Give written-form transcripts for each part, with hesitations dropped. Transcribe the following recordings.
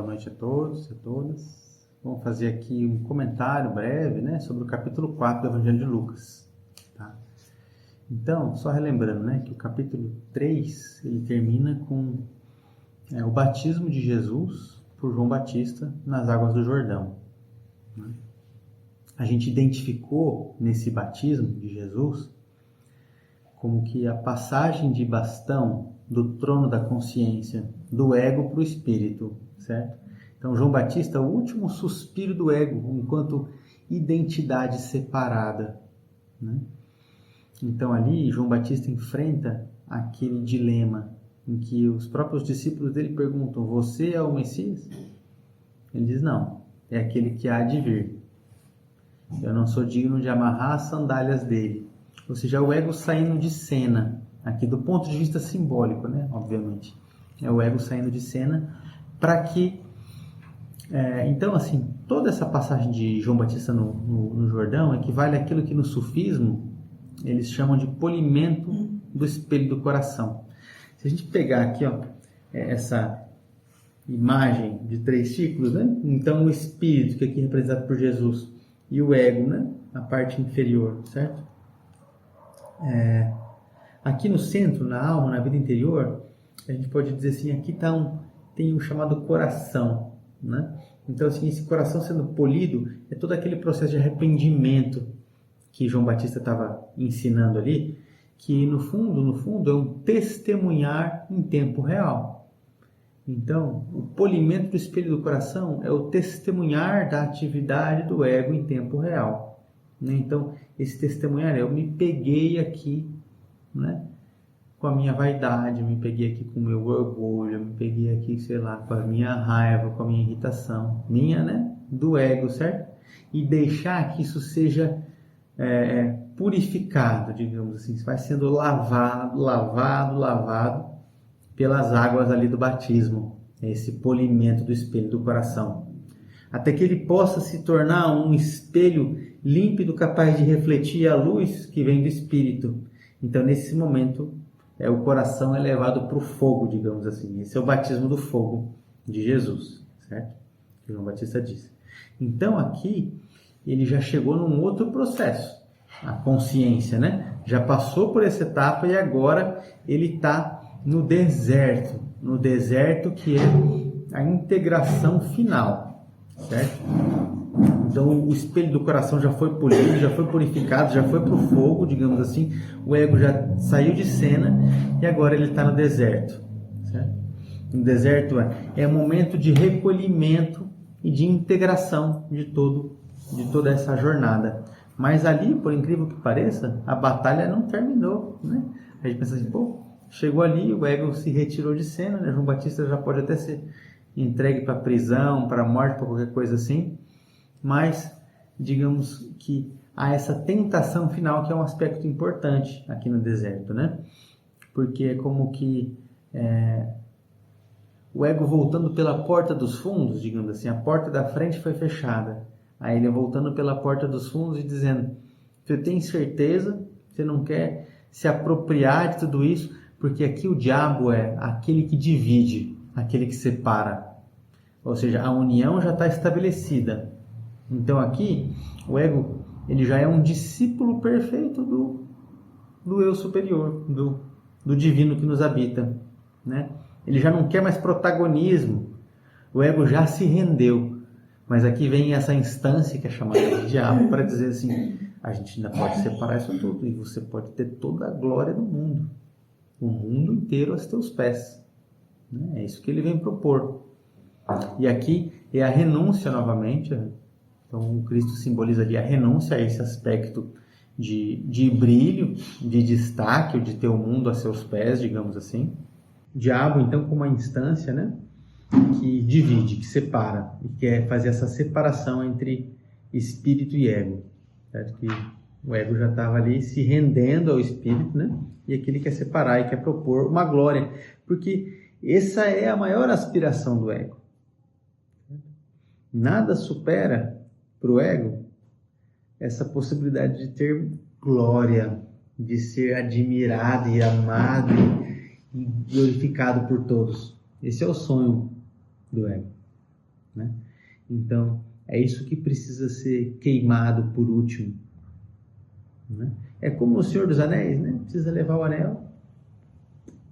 noite a todos e a todas. Vamos fazer aqui um comentário breve, né, sobre o capítulo 4 do Evangelho de Lucas. Tá? Então, só relembrando, né, que o capítulo 3 ele termina com o batismo de Jesus por João Batista nas águas do Jordão. Né? A gente identificou nesse batismo de Jesus como que a passagem de bastão do trono da consciência, do ego para o espírito, certo? Então, João Batista é o último suspiro do ego, enquanto identidade separada, né? Então, ali, João Batista enfrenta aquele dilema em que os próprios discípulos dele perguntam: você é o Messias? Ele diz: não, é aquele que há de vir. Eu não sou digno de amarrar as sandálias dele. Ou seja, o ego saindo de cena, aqui do ponto de vista simbólico, né? Obviamente. É o ego saindo de cena para que... então, assim, toda essa passagem de João Batista no Jordão equivale àquilo que no sufismo eles chamam de polimento do espelho do coração. Se a gente pegar aqui, ó, essa imagem de 3 círculos, né? Então, o espírito, que aqui é representado por Jesus, e o ego, né? A parte inferior, certo? Aqui no centro, na alma, na vida interior, a gente pode dizer assim, aqui tem o chamado coração, né? Então, assim, esse coração sendo polido é todo aquele processo de arrependimento que João Batista estava ensinando ali, que no fundo é um testemunhar em tempo real. Então, o polimento do espelho do coração é o testemunhar da atividade do ego em tempo real, né? Então, esse testemunhar eu me peguei aqui, né, com a minha vaidade, eu me peguei aqui com o meu orgulho, eu me peguei aqui, sei lá, com a minha raiva, com a minha irritação, né, do ego, certo? E deixar que isso seja purificado, digamos assim, vai sendo lavado pelas águas ali do batismo, esse polimento do espelho do coração, até que ele possa se tornar um espelho límpido, capaz de refletir a luz que vem do Espírito. Então, nesse momento, o coração é levado para o fogo, digamos assim. Esse é o batismo do fogo de Jesus, certo? Que João Batista disse. Então, aqui, ele já chegou num outro processo. A consciência, né? Já passou por essa etapa e agora ele está no deserto. No deserto que é a integração final, certo? Então, o espelho do coração já foi polido, já foi purificado, já foi para o fogo, digamos assim. O ego já saiu de cena e agora ele está no deserto, certo? No deserto é um momento de recolhimento e de integração de toda essa jornada. Mas ali, por incrível que pareça, a batalha não terminou, né? A gente pensa assim, chegou ali, o ego se retirou de cena, né? João Batista já pode até ser entregue para prisão, para morte, para qualquer coisa assim. Mas, digamos que há essa tentação final, que é um aspecto importante aqui no deserto, né? Porque é como que o ego voltando pela porta dos fundos, digamos assim, a porta da frente foi fechada. Aí ele voltando pela porta dos fundos e dizendo: você tem certeza? Você não quer se apropriar de tudo isso? Porque aqui o diabo é aquele que divide, aquele que separa. Ou seja, a união já está estabelecida. Então aqui, o ego ele já é um discípulo perfeito do eu superior, do divino que nos habita, né? Ele já não quer mais protagonismo, o ego já se rendeu. Mas aqui vem essa instância que é chamada de diabo para dizer assim: a gente ainda pode separar isso tudo e você pode ter toda a glória do mundo, o mundo inteiro aos teus pés, né? É isso que ele vem propor. E aqui é a renúncia novamente. Então, o Cristo simboliza ali a renúncia a esse aspecto de brilho, de destaque, ou de ter o mundo a seus pés, digamos assim. O diabo, então, como uma instância, né, que divide, que separa, e quer fazer essa separação entre espírito e ego. Certo? Que o ego já estava ali se rendendo ao espírito, né? E aqui ele quer separar e quer propor uma glória, porque essa é a maior aspiração do ego. Nada supera para o ego essa possibilidade de ter glória, de ser admirado e amado e glorificado por todos. Esse é o sonho do ego. né? Então, é isso que precisa ser queimado por último, né? É como o Senhor dos Anéis, né? Precisa levar o anel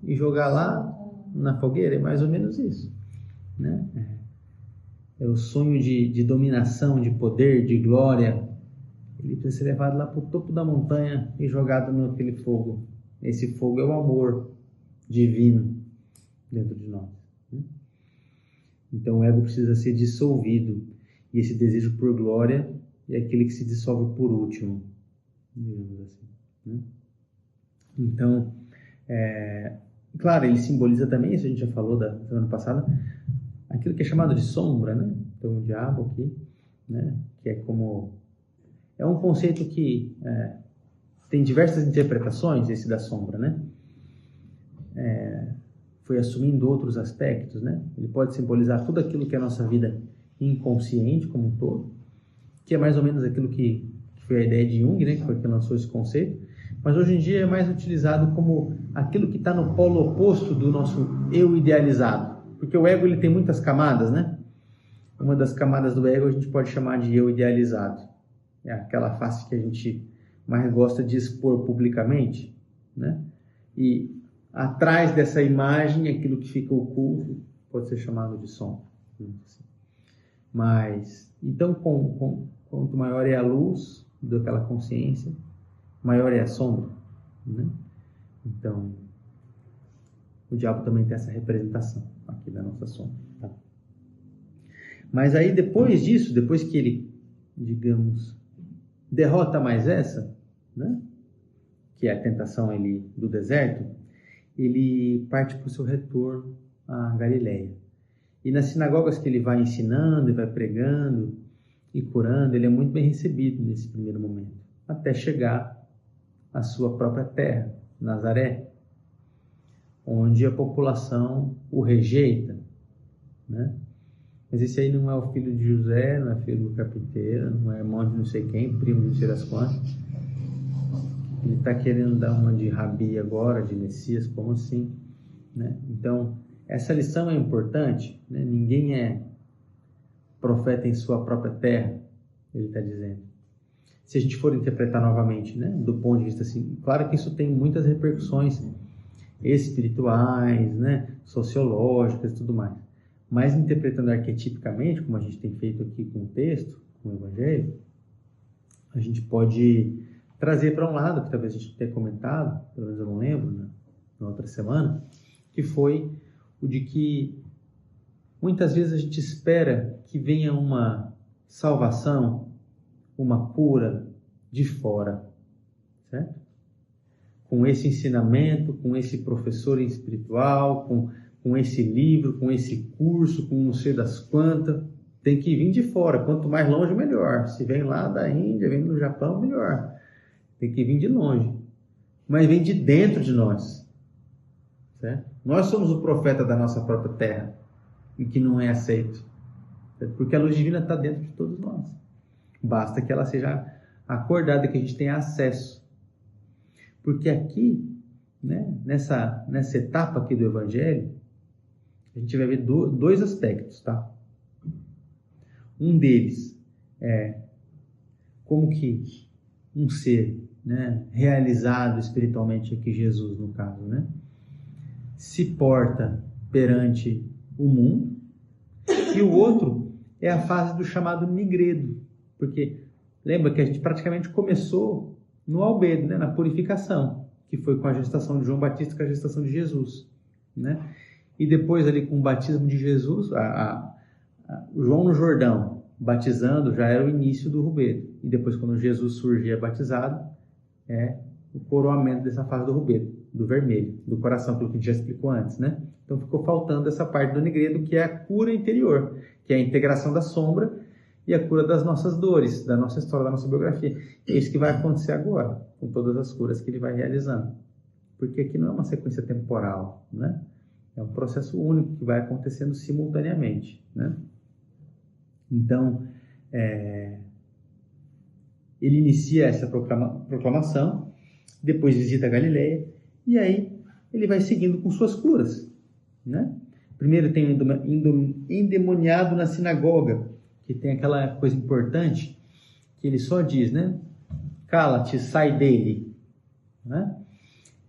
e jogar lá na fogueira, é mais ou menos isso, né? É o sonho de dominação, de poder, de glória. Ele precisa ser levado lá para o topo da montanha e jogado naquele fogo. Esse fogo é o amor divino dentro de nós, né? Então o ego precisa ser dissolvido. E esse desejo por glória é aquele que se dissolve por último, digamos assim, né? Então, claro, ele simboliza também, isso a gente já falou da semana passada, aquilo que é chamado de sombra, né? Então o diabo aqui, né? Que é como... É um conceito que tem diversas interpretações, esse da sombra, né? Foi assumindo outros aspectos, né? Ele pode simbolizar tudo aquilo que é a nossa vida inconsciente como um todo, que é mais ou menos aquilo que foi a ideia de Jung, né? Que foi quem lançou esse conceito, mas hoje em dia é mais utilizado como aquilo que está no polo oposto do nosso eu idealizado, porque o ego ele tem muitas camadas, né? Uma das camadas do ego a gente pode chamar de eu idealizado, é aquela face que a gente mais gosta de expor publicamente, né? E atrás dessa imagem, aquilo que fica oculto pode ser chamado de sombra. Mas, então, quanto maior é a luz daquela consciência, maior é a sombra, né? Então, o diabo também tem essa representação aqui da nossa sombra, tá? Mas aí, depois disso, depois que ele, digamos, derrota mais essa, né? Que é a tentação do deserto, ele parte para o seu retorno à Galileia. E nas sinagogas que ele vai ensinando e vai pregando e curando, ele é muito bem recebido nesse primeiro momento, até chegar à sua própria terra, Nazaré, onde a população o rejeita, né? Mas esse aí não é o filho de José, não é filho do carpinteiro, não é irmão de não sei quem, primo de não sei das quantas. Ele está querendo dar uma de Rabi agora, de Messias, como assim, né? Então, essa lição é importante, né? Ninguém é profeta em sua própria terra, ele está dizendo. Se a gente for interpretar novamente, né? Do ponto de vista assim, claro que isso tem muitas repercussões espirituais, né? Sociológicas e tudo mais. Mas interpretando arquetipicamente, como a gente tem feito aqui com o texto, com o Evangelho, a gente pode trazer para um lado, que talvez a gente tenha comentado, pelo menos eu não lembro, né, na outra semana, que foi o de que muitas vezes a gente espera que venha uma salvação, uma cura de fora, certo? Com esse ensinamento, com esse professor espiritual, com esse livro, com esse curso, com não sei das quantas, tem que vir de fora. Quanto mais longe, melhor. Se vem lá da Índia, vem do Japão, melhor. Tem que vir de longe. Mas vem de dentro de nós, certo? Nós somos o profeta da nossa própria terra e que não é aceito, certo? Porque a luz divina está dentro de todos nós. Basta que ela seja acordada, que a gente tenha acesso. Porque aqui, né, nessa etapa aqui do Evangelho, a gente vai ver dois aspectos, tá? Um deles é como que um ser, né, realizado espiritualmente aqui, Jesus no caso, né, se porta perante o mundo, e o outro é a fase do chamado nigredo, porque lembra que a gente praticamente começou no albedo, né, na purificação, que foi com a gestação de João Batista, com a gestação de Jesus, né, e depois ali com o batismo de Jesus, João no Jordão batizando já era o início do rubedo, e depois quando Jesus surgia batizado, é o coroamento dessa fase do rubedo, do vermelho, do coração, pelo que a gente já explicou antes, né? Então ficou faltando essa parte do nigredo, que é a cura interior, que é a integração da sombra e a cura das nossas dores, da nossa história, da nossa biografia. É isso que vai acontecer agora, com todas as curas que ele vai realizando. Porque aqui não é uma sequência temporal, né? É um processo único que vai acontecendo simultaneamente, né? Então, ele inicia essa proclamação, depois visita a Galileia, e aí ele vai seguindo com suas curas, né? Primeiro tem o endemoniado na sinagoga, que tem aquela coisa importante, que ele só diz, né? Cala-te, sai dele. Né?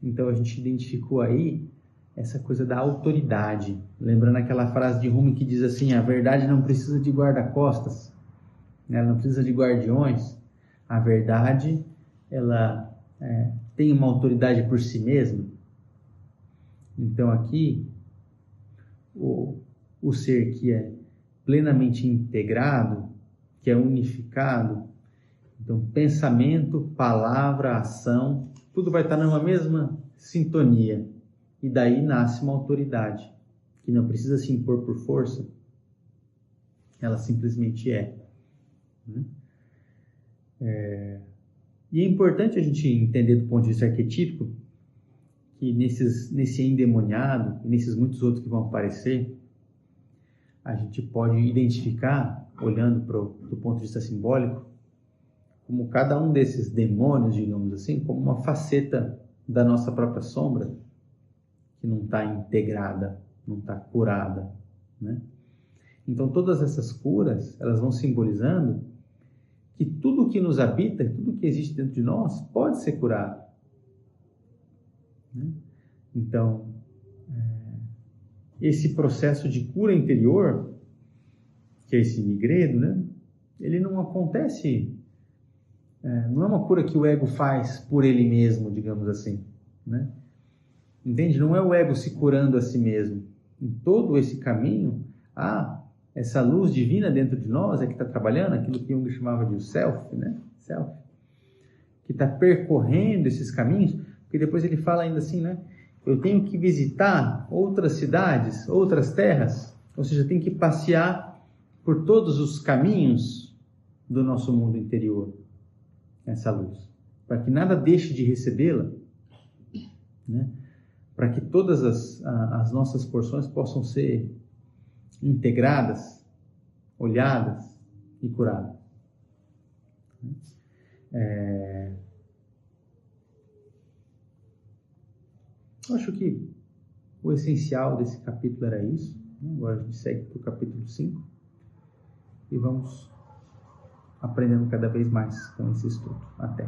Então a gente identificou aí essa coisa da autoridade. Lembrando aquela frase de Rumi que diz assim, a verdade não precisa de guarda-costas, né? Ela não precisa de guardiões. A verdade, ela tem uma autoridade por si mesma. Então aqui, o ser que é plenamente integrado, que é unificado, então pensamento, palavra, ação, tudo vai estar numa mesma sintonia. E daí nasce uma autoridade, que não precisa se impor por força, ela simplesmente é. E é importante a gente entender do ponto de vista arquetípico, que nesse endemoniado e nesses muitos outros que vão aparecer, a gente pode identificar, olhando do ponto de vista simbólico, como cada um desses demônios, digamos assim, como uma faceta da nossa própria sombra, que não está integrada, não está curada, né? Então todas essas curas, elas vão simbolizando que tudo que nos habita, tudo que existe dentro de nós, pode ser curado. Né? Então, esse processo de cura interior, que é esse migredo, né? Ele não acontece, não é uma cura que o ego faz por ele mesmo, digamos assim, né? Entende? Não é o ego se curando a si mesmo. Em todo esse caminho, essa luz divina dentro de nós é que está trabalhando, aquilo que Jung chamava de self, né? Self. Que está percorrendo esses caminhos, porque depois ele fala ainda assim, né? Eu tenho que visitar outras cidades, outras terras, ou seja, tenho que passear por todos os caminhos do nosso mundo interior, essa luz, para que nada deixe de recebê-la, né? Para que todas as nossas porções possam ser integradas, olhadas e curadas. Eu acho que o essencial desse capítulo era isso. Agora a gente segue para o capítulo 5 e vamos aprendendo cada vez mais com esse estudo. Até!